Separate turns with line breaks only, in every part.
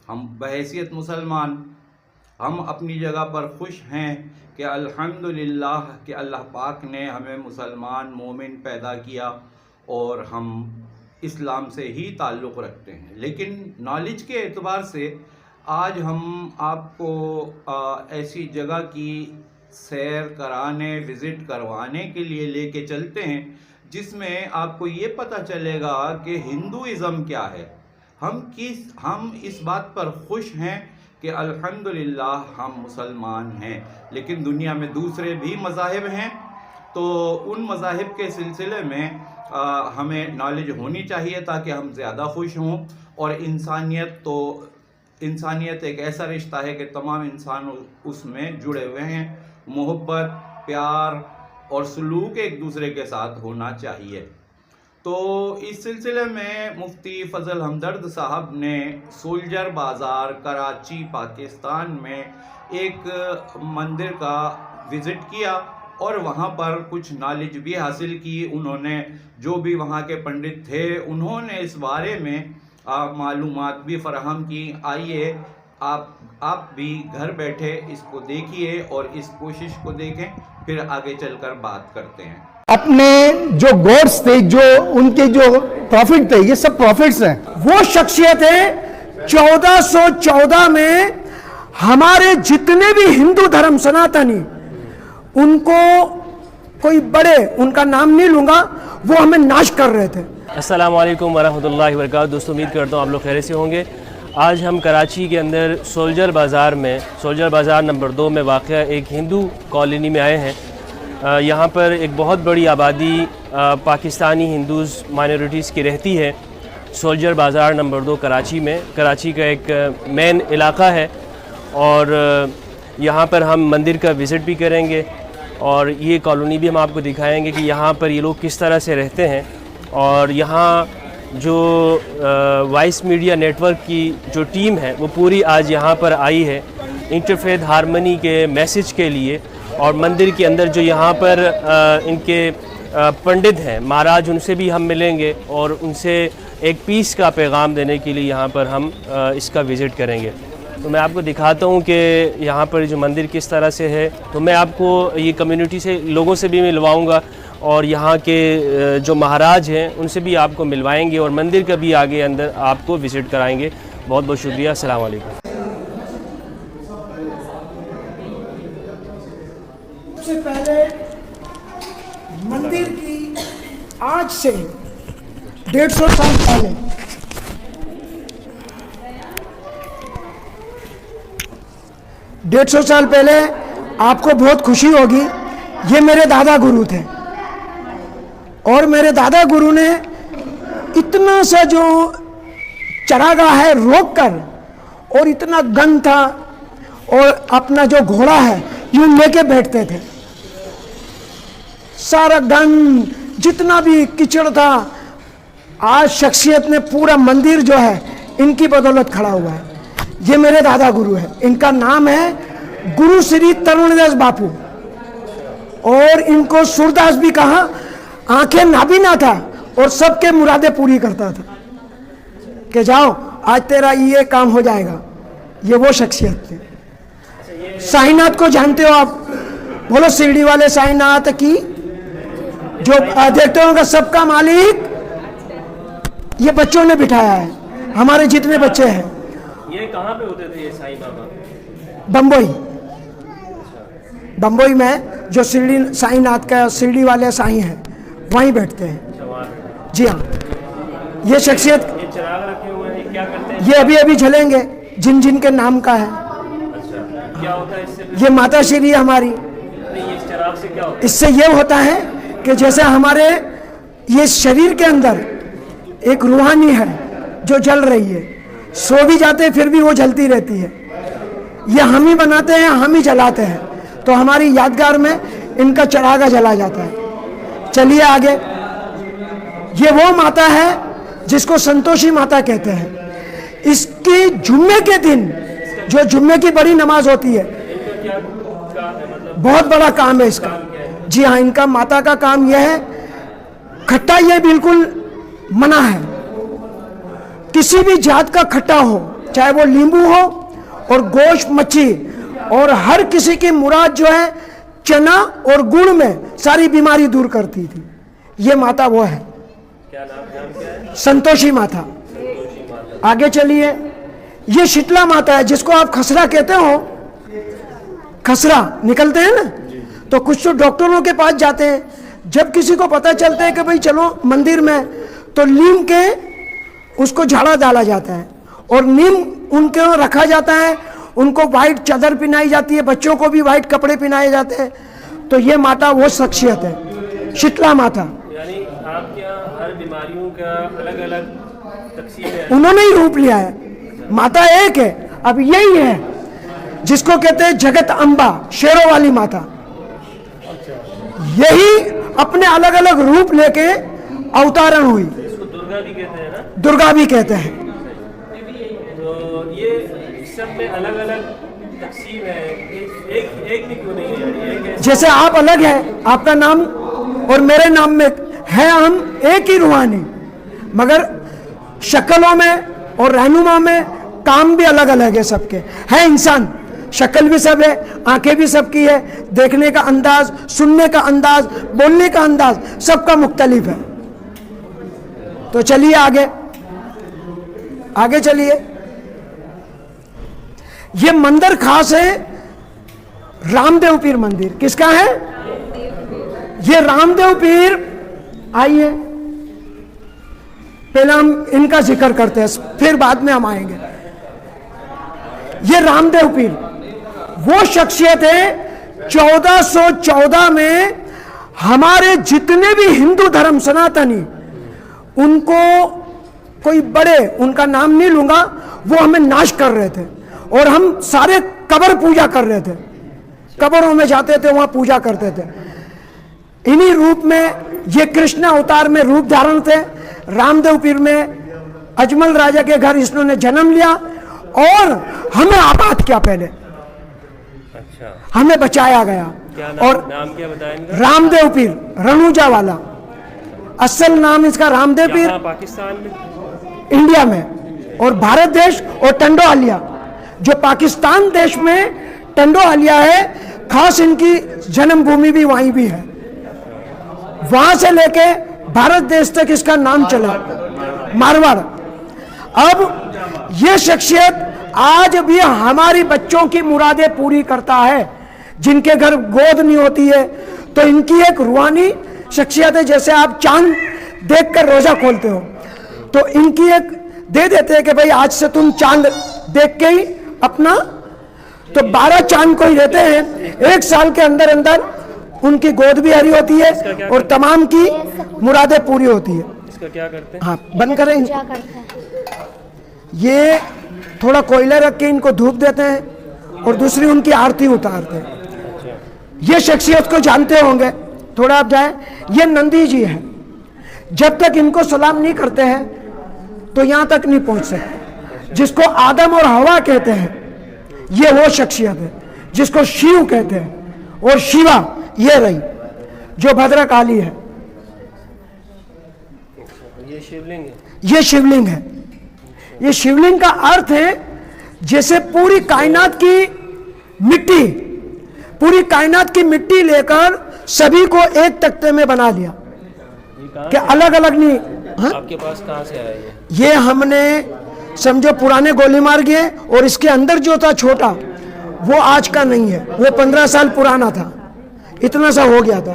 हम बहैसियत मुसलमान हम अपनी जगह पर खुश हैं कि अल्हम्दुलिल्लाह कि अल्लाह पाक ने हमें मुसलमान मोमिन पैदा किया और हम इस्लाम से ही ताल्लुक़ रखते हैं। लेकिन नॉलेज के एतबार से आज हम आपको ऐसी जगह की सैर कराने विज़िट करवाने के लिए लेके चलते हैं जिसमें आपको ये पता चलेगा कि हिंदुइज़्म क्या है। हम इस बात पर खुश हैं कि अल्हम्दुलिल्लाह हम मुसलमान हैं, लेकिन दुनिया में दूसरे भी मज़ाहिब हैं, तो उन मज़ाहिब के सिलसिले में हमें नॉलेज होनी चाहिए ताकि हम ज़्यादा खुश हों। और इंसानियत एक ऐसा रिश्ता है कि तमाम इंसान उसमें जुड़े हुए हैं। मोहब्बत, प्यार और सलूक एक दूसरे के साथ होना चाहिए। तो इस सिलसिले में मुफ्ती फ़ज़ल हमदर्द साहब ने सोल्जर बाज़ार कराची पाकिस्तान में एक मंदिर का विज़िट किया और वहाँ पर कुछ नॉलेज भी हासिल की। उन्होंने जो भी वहाँ के पंडित थे उन्होंने इस बारे में मालूमात भी फराहम की। आइए आप भी घर बैठे इसको देखिए और इस कोशिश को देखें, फिर आगे चलकर बात करते हैं।
अपने जो गॉड्स थे, जो उनके जो प्रॉफिट थे, ये सब प्रॉफिट्स हैं। वो शख्सियत है 1414 में हमारे जितने भी हिंदू धर्म सनातनी, उनको कोई बड़े, उनका नाम नहीं लूंगा, वो हमें नाश कर रहे थे।
अस्सलामु अलैकुम वरहमतुल्लाहि वबरकातुहू। दोस्तों, उम्मीद करता हूँ आप लोग खैर से होंगे। आज हम कराची के अंदर सोल्जर बाज़ार में, सोल्जर बाज़ार नंबर 2 में वाक़या एक हिंदू कॉलोनी में आए हैं। यहाँ पर एक बहुत बड़ी आबादी पाकिस्तानी हिंदूज़ माइनॉरिटीज़ की रहती है। सोल्जर बाज़ार नंबर 2 कराची में, कराची का एक मेन इलाका है और यहाँ पर हम मंदिर का विज़िट भी करेंगे और ये कॉलोनी भी हम आपको दिखाएंगे कि यहाँ पर ये लोग किस तरह से रहते हैं। और यहाँ जो वॉइस मीडिया नेटवर्क की जो टीम है वो पूरी आज यहाँ पर आई है इंटरफेथ हारमनी के मैसेज के लिए। और मंदिर के अंदर जो यहाँ पर इनके पंडित हैं महाराज, उनसे भी हम मिलेंगे और उनसे एक पीस का पैगाम देने के लिए यहाँ पर हम इसका विज़िट करेंगे। तो मैं आपको दिखाता हूँ कि यहाँ पर जो मंदिर किस तरह से है। तो मैं आपको ये कम्युनिटी से लोगों से भी मिलवाऊँगा और यहाँ के जो महाराज हैं उनसे भी आपको मिलवाएंगे और मंदिर का भी आगे अंदर आपको विज़िट कराएंगे। बहुत बहुत शुक्रिया। अस्सलाम वालेकुम।
सबसे पहले मंदिर की आज से 150 साल पहले, आपको बहुत खुशी होगी, ये मेरे दादा गुरु थे और मेरे दादा गुरु ने इतना सा जो चरागाह है रोक कर, और इतना गन था और अपना जो घोड़ा है यूं लेके बैठते थे। सारा गन जितना भी कीचड़ था, आज शख्सियत ने पूरा मंदिर जो है इनकी बदौलत खड़ा हुआ है। ये मेरे दादा गुरु है, इनका नाम है गुरु श्री तरुणदास बापू और इनको सूरदास भी कहा। आंखें नाबीना था और सबके मुरादें पूरी करता था कि जाओ आज तेरा ये काम हो जाएगा। ये वो शख्सियत थे। साईनाथ को जानते हो आप? बोलो शिरडी वाले साईनाथ की। जो देखते होगा सबका मालिक ये बच्चों ने बिठाया है, हमारे जितने बच्चे हैं।
ये कहाँ पे होते थे ये साईं बाबा?
बम्बई में जो शिरडी साईनाथ का शिरडी वाले साईं हैं वहीं बैठते हैं। जी हाँ, ये शख्सियत,
ये चिराग रखे हुए हैं, क्या करते हैं?
ये अभी अभी जलेंगे, जिन जिन के नाम का है।
अच्छा, क्या होता है इससे?
ये माता श्री हमारी।
ये चिराग से क्या होता है?
इससे ये होता है कि जैसे हमारे ये शरीर के अंदर एक रूहानी है जो जल रही है, सो भी जाते हैं फिर भी वो जलती रहती है। ये हम ही बनाते हैं, हम ही जलाते हैं, तो हमारी यादगार में इनका चरागा जला जाता है। चलिए आगे। ये वो माता है जिसको संतोषी माता कहते हैं। इसकी जुम्मे के दिन जो जुम्मे की बड़ी नमाज होती है, बहुत बड़ा काम है इसका। जी हाँ, इनका माता का काम यह है, खट्टा ये बिल्कुल मना है। किसी भी जात का खट्टा हो, चाहे वो नींबू हो और गोश्त मच्छी, और हर किसी की मुराद जो है चना और गुड़ में सारी बीमारी दूर करती थी। ये माता वो है।
क्या नाम क्या है?
संतोषी माता। आगे चलिए, ये शीतला माता है जिसको आप खसरा कहते हो, खसरा निकलते हैं ना, तो कुछ तो डॉक्टरों के पास जाते हैं, जब किसी को पता चलता है कि भाई चलो मंदिर में, तो नीम के उसको झाड़ा डाला जाता है और नीम उनके रखा जाता है, उनको वाइट चादर पहनाई जाती है, बच्चों को भी वाइट कपड़े पहनाए जाते हैं। तो ये माता वो शख्सियत है, शीतला माता।
यानी आपके यहाँ हर बीमारियों का अलग अलग तकसीम है,
उन्होंने ही रूप लिया है। माता एक है, अब यही है जिसको कहते हैं जगत अम्बा, शेरों वाली माता। यही अपने अलग अलग रूप लेके अवतारण हुई।
इसको दुर्गा भी कहते हैं ना?
दुर्गा भी कहते हैं।
तो ये सब में अलग अलग तकसीम है, एक भी क्यों नहीं है? एक
जैसे आप अलग है, आपका नाम और मेरे नाम में है, हम एक ही रूहानी, मगर शक्लों में और रहनुमा में काम भी अलग अलग है सबके। है इंसान, शक्ल भी सब है, आंखें भी सबकी है, देखने का अंदाज, सुनने का अंदाज, बोलने का अंदाज सबका मुख्तलिफ है। तो चलिए आगे आगे चलिए। ये मंदिर खास है, रामदेव पीर मंदिर। किसका है? ये रामदेव पीर। आइए पहले हम इनका जिक्र करते हैं, फिर बाद में हम आएंगे। ये रामदेव पीर वो शख्सियत है 1414 में हमारे जितने भी हिंदू धर्म सनातनी, उनको कोई बड़े, उनका नाम नहीं लूंगा, वो हमें नाश कर रहे थे और हम सारे कब्र पूजा कर रहे थे, कब्रों में जाते थे, वहां पूजा करते थे। इन्हीं रूप में ये कृष्ण अवतार में रूप धारण थे। रामदेव पीर में अजमल राजा के घर इन्होंने जन्म लिया और हमें आबाद किया पहले।
अच्छा,
हमें बचाया गया।
क्या नाम,
और
नाम क्या बताया इनका?
रामदेव पीर, रनूजा वाला। असल नाम इसका रामदेव पीर।
यहाँ पाकिस्तान में,
इंडिया में, और भारत देश और टंडो आलिया, जो पाकिस्तान देश में टंडो आलिया है, खास इनकी जन्मभूमि भी वहीं भी है। वहां से लेके भारत देश तक इसका नाम चला, मारवाड़। अब ये शख्सियत आज भी हमारी बच्चों की मुरादें पूरी करता है, जिनके घर गोद नहीं होती है, तो इनकी एक रूहानी शख्सियत है। जैसे आप चांद देखकर रोजा खोलते हो, तो इनकी एक दे देते हैं कि भाई आज से तुम चांद देख के ही अपना, तो 12 चांद को ही देते हैं। एक साल के अंदर अंदर उनकी गोद भी हरी होती है और तमाम की मुरादें पूरी होती है।
इसका क्या करते हैं?
हाँ, बंद करें। ये थोड़ा कोयला रख के इनको धूप देते हैं और दूसरी उनकी आरती उतारते हैं। ये शख्सियत को जानते होंगे, थोड़ा आप जाए। ये नंदी जी है, जब तक इनको सलाम नहीं करते हैं तो यहां तक नहीं पहुंच सकते। जिसको आदम और हवा कहते हैं, ये वो शख्सियत है। जिसको शिव कहते हैं, और शिवा ये रही जो भद्रकाली है।
ये शिवलिंग है।
ये शिवलिंग है। ये शिवलिंग का अर्थ है जैसे पूरी कायनात की मिट्टी, पूरी कायनात की मिट्टी लेकर सभी को एक तख्ते में बना लिया, कि अलग अलग नहीं। हाँ?
आपके पास कहाँ से आया ये?
ये हमने समझो पुराने गोली मार गए, और इसके अंदर जो था छोटा, वो आज का नहीं है, वो 15 साल पुराना था, इतना सा हो गया था।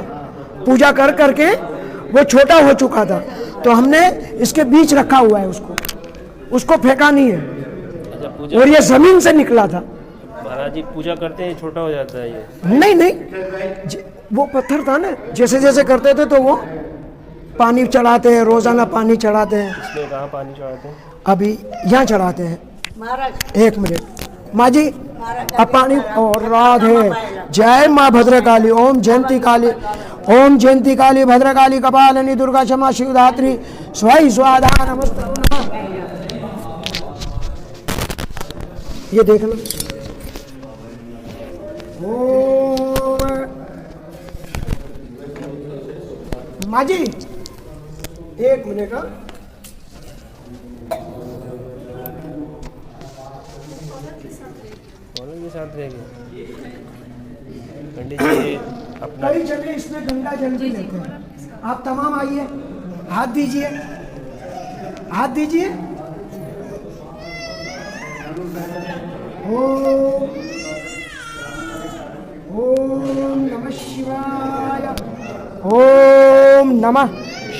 पूजा कर करके वो छोटा हो चुका था, तो हमने इसके बीच रखा हुआ है, उसको फेंका नहीं है।
अच्छा,
और ये जमीन से निकला था।
महाराज जी पूजा करते हैं, छोटा हो जाता है ये?
नहीं, वो पत्थर था ना, जैसे जैसे करते थे तो वो पानी चढ़ाते हैं, रोजाना पानी चढ़ाते हैं।
इसमें कहाँ पानी चढ़ाते हैं?
अभी यहाँ चढ़ाते हैं। एक मिनट माँ जी, अब पानी। और राधे, जय माँ भद्रकाली। ओम जयंती काली, ओम जयंती काली भद्रकाली कपालिनी दुर्गा क्षमा शिवधात्री स्वाई स्वाधा नमस्ते। ये देख लो। माँ जी एक मिनट।
शांत रहेंगे पंडित जी अपना।
कई चलिए इसमें गंगा जल भी लेते हैं। आप तमाम आइए, हाथ दीजिए, हाथ दीजिए। ओम नमः शिवाय, ओम नमः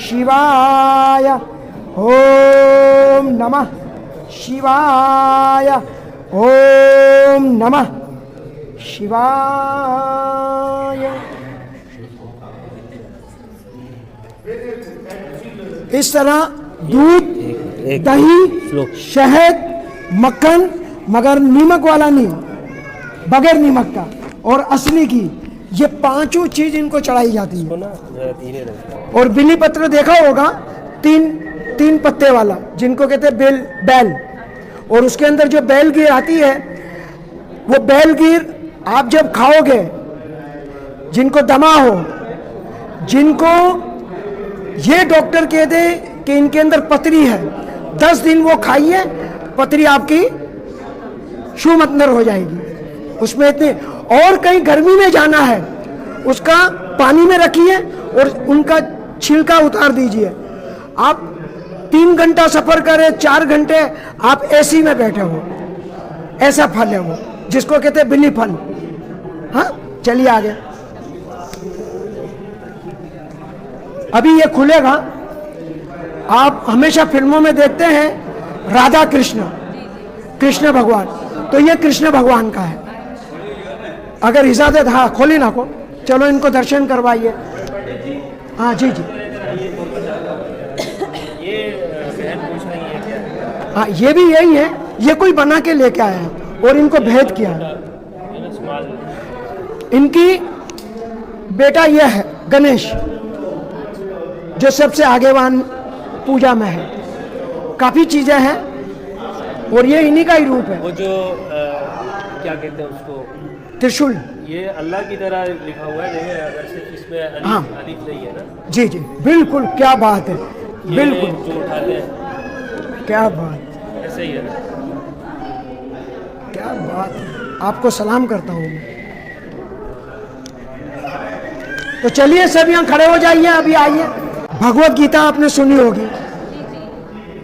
शिवाय, ओम नमः शिवाय, ओम नमः शिवाय। इस तरह दूध, दही, शहद, मक्खन, मगर नीमक वाला नहीं, बगैर नीमक का, और असली घी, ये पांचों चीज इनको चढ़ाई जाती है। और बिली पत्र देखा होगा, तीन पत्ते वाला, जिनको कहते हैं बैल, और उसके अंदर जो बैलगीर आती है, वो बैलगीर आप जब खाओगे, जिनको दमा हो, जिनको ये डॉक्टर कह दे कि इनके अंदर पथरी है, 10 दिन वो खाइए, पथरी आपकी शूम अंदर हो जाएगी। उसमें इतने, और कहीं गर्मी में जाना है, उसका पानी में रखिए और उनका छिलका उतार दीजिए। आप 3 घंटा सफर करें, 4 घंटे आप एसी में बैठे हो, ऐसा फल है वो, जिसको कहते हैं बिल्ली फल। हाँ, चलिए आगे। अभी ये खुलेगा। आप हमेशा फिल्मों में देखते हैं राधा कृष्ण, कृष्ण भगवान, तो ये कृष्ण भगवान का है। अगर इजाजत, हाँ खोली ना को, चलो इनको दर्शन करवाइए। हाँ जी जी, हाँ ये भी यही है, ये कोई बना के लेके आया है और इनको भेद किया है। इनकी बेटा ये है गणेश, जो सबसे आगेवान पूजा में है। काफ़ी चीज़ें हैं और ये इन्हीं का ही रूप है।
वो जो क्या कहते हैं उसको,
त्रिशूल,
ये अल्लाह की तरह लिखा हुआ है, देखिए अगर सिर्फ इसमें अलीफ,
हाँ
अलीफ नहीं है ना।
जी जी बिल्कुल, क्या बात है, बिल्कुल
जो उठाते हैं,
क्या बात,
ऐसे ही है ना,
क्या बात है। आपको सलाम करता हूँ मैं। तो चलिए सब यहाँ खड़े हो जाइए, अभी आइए। भगवत गीता आपने सुनी होगी,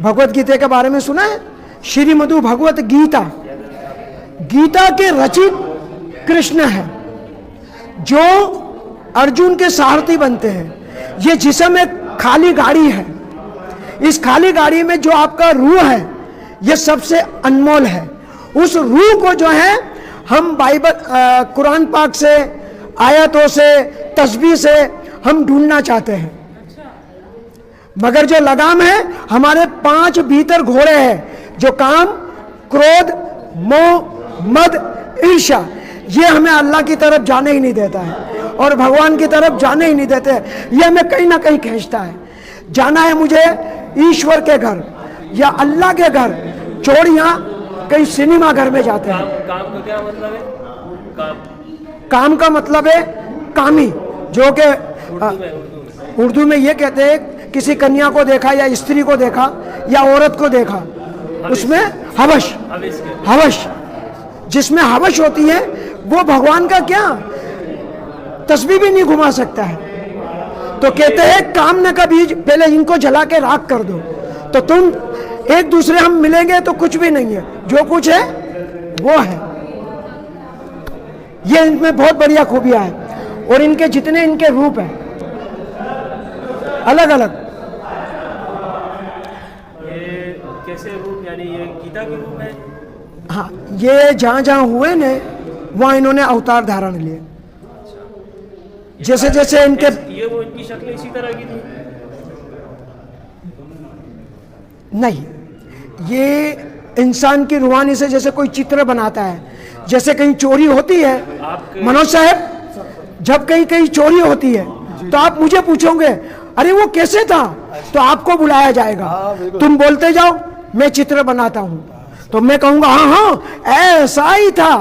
भगवत गीता के बारे में सुना है? श्रीमद् भगवत गीता, गीता के रचित कृष्ण है, जो अर्जुन के सारथी बनते हैं। ये जिसम एक खाली गाड़ी है, इस खाली गाड़ी में जो आपका रूह है, ये सबसे अनमोल है। उस रूह को जो है हम बाइबल, कुरान पाक से, आयतों से, तस्बीह से हम ढूंढना चाहते हैं, मगर जो लगाम है, हमारे 5 भीतर घोड़े हैं, जो काम, क्रोध, मोह, मद, ईर्ष्या, ये हमें अल्लाह की तरफ जाने ही नहीं देता है और भगवान की तरफ जाने ही नहीं देते। ये हमें कहीं ना कहीं खींचता है। जाना है मुझे ईश्वर के घर या अल्लाह के घर, चोरियां कहीं सिनेमा घर में जाते हैं।
काम का क्या मतलब है?
काम का मतलब है कामी, जो कि उर्दू में ये कहते हैं, किसी कन्या को देखा या स्त्री को देखा या औरत को देखा, उसमें हवश, हवश, जिसमें हवश होती है, वो भगवान का क्या तस्बीह भी नहीं घुमा सकता है। तो कहते हैं कामना का बीज पहले इनको जला के राख कर दो, तो तुम एक दूसरे हम मिलेंगे तो कुछ भी नहीं है, जो कुछ है वो है। ये इनमें बहुत बढ़िया खूबियां हैं और इनके जितने इनके रूप हैं अलग अलग।
ये कैसे रूप, यानी ये गीता के रूप है?
हाँ, ये जहाँ जहाँ हुए ने वहाँ इन्होंने अवतार धारण लिए। जैसे जैसे इनके,
ये वो इनकी शक्ल इसी तरह की थी?
नहीं, ये इंसान की रूहानी से जैसे कोई चित्र बनाता है, जैसे कहीं चोरी होती है, मनोज साहब, जब कहीं कहीं चोरी होती है तो आप मुझे पूछोगे अरे वो कैसे था, तो आपको बुलाया जाएगा, तुम बोलते जाओ मैं चित्र बनाता हूं, तो मैं कहूंगा हाँ हाँ ऐसा ही था।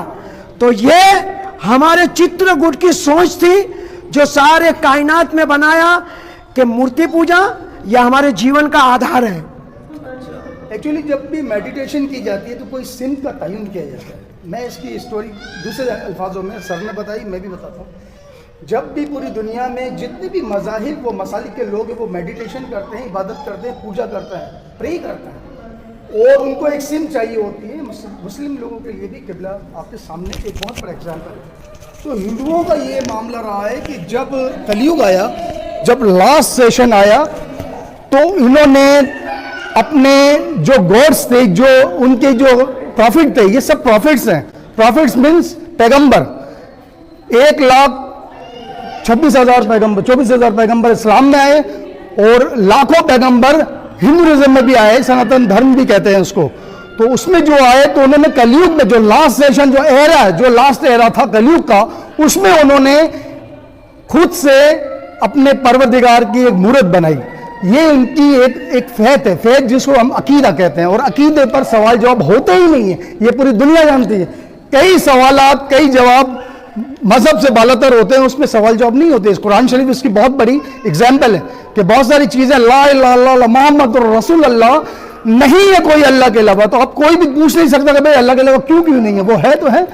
तो ये हमारे चित्रकूट की सोच थी, जो सारे कायनात में बनाया कि मूर्ति पूजा या हमारे जीवन का आधार है।
एक्चुअली जब भी मेडिटेशन की जाती है तो कोई सिम का तयन किया जाता है। मैं इसकी स्टोरी दूसरे अल्फाजों में सर ने बताई, मैं भी बताता हूँ। जब भी पूरी दुनिया में जितने भी मज़ाहिब व मसालिक के लोग हैं वो मेडिटेशन करते हैं, इबादत करते हैं, पूजा करते हैं, प्रे करते हैं और उनको एक सिम चाहिए होती है। मुस्लिम लोगों के लिए भी किबला आपके सामने एक बहुत बड़ा एग्जाम्पल है। तो हिंदुओं का ये मामला रहा है कि जब कलयुग आया, जब लास्ट सेशन आया, तो इन्होंने अपने जो गॉड्स थे, जो उनके जो प्रॉफिट थे, ये सब प्रॉफिट्स हैं। प्रॉफिट्स मीन्स पैगंबर, 1,26,000 पैगंबर, 24,000 पैगंबर इस्लाम में आए और लाखों पैगंबर हिंदुइज्म में भी आए, सनातन धर्म भी कहते हैं उसको। तो उसमें जो आए तो उन्होंने कलयुग में जो लास्ट सेशन, जो एरा है, जो लास्ट एरा था कलयुग का, उसमें उन्होंने खुद से अपने परवरदिगार की एक मूरत बनाई। ये इनकी एक फैत है, फैत जिसको हम अकीदा कहते हैं, और अकीदे पर सवाल जवाब होते ही नहीं है, ये पूरी दुनिया जानती है। कई सवालात, कई जवाब मजहब से बालातर होते हैं, उसमें सवाल जवाब नहीं होते। इस कुरान शरीफ इसकी बहुत बड़ी एग्जाम्पल है कि बहुत सारी चीज़ें ला इलाहा इल्लल्लाह मोहम्मद रसूल अल्लाह नहीं है कोई अल्लाह के अलावा। तो अब कोई भी पूछ नहीं सकता कि भाई अल्लाह के अलावा क्यों नहीं है, वो है तो है,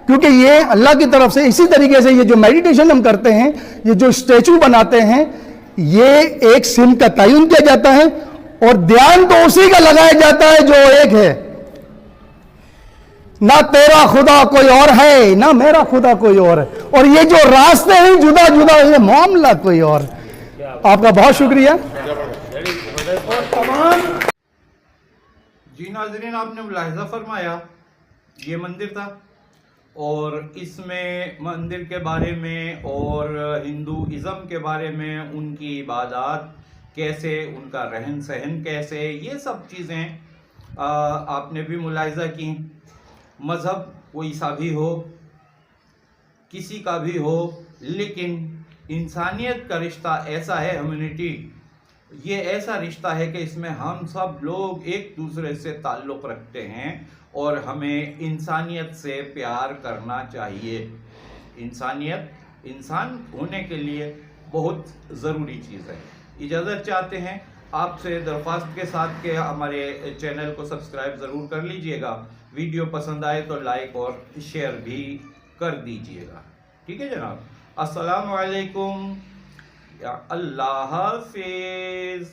क्योंकि ये अल्लाह की तरफ से। इसी तरीके से ये जो मेडिटेशन हम करते हैं, ये जो स्टैचू बनाते हैं, ये एक सिम का तयन किया जाता है और ध्यान तो उसी का लगाया जाता है जो एक है। ना तेरा खुदा कोई और है, ना मेरा खुदा कोई और है, और ये जो रास्ते हैं जुदा जुदा, ये मामला कोई और। आपका बहुत शुक्रिया। और तमाम
जी नाज़रीन, आपने मुलाहिज़ा फरमाया ये मंदिर था और इसमें मंदिर के बारे में और हिंदुइज़्म के बारे में, उनकी इबादत कैसे, उनका रहन सहन कैसे, ये सब चीज़ें आपने भी मुलाहिज़ा की। मज़हब कोई सा भी हो, किसी का भी हो, लेकिन इंसानियत का रिश्ता ऐसा है, ह्यूमैनिटी, ये ऐसा रिश्ता है कि इसमें हम सब लोग एक दूसरे से ताल्लुक़ रखते हैं और हमें इंसानियत से प्यार करना चाहिए। इंसानियत, इंसान होने के लिए बहुत ज़रूरी चीज़ है। इजाज़त चाहते हैं आपसे दरख्वास्त के साथ कि हमारे चैनल को सब्सक्राइब ज़रूर कर लीजिएगा। वीडियो पसंद आए तो लाइक और शेयर भी कर दीजिएगा। ठीक है जनाब। अस्सलामु अलैकुम, अल्लाह हाफ़िज़।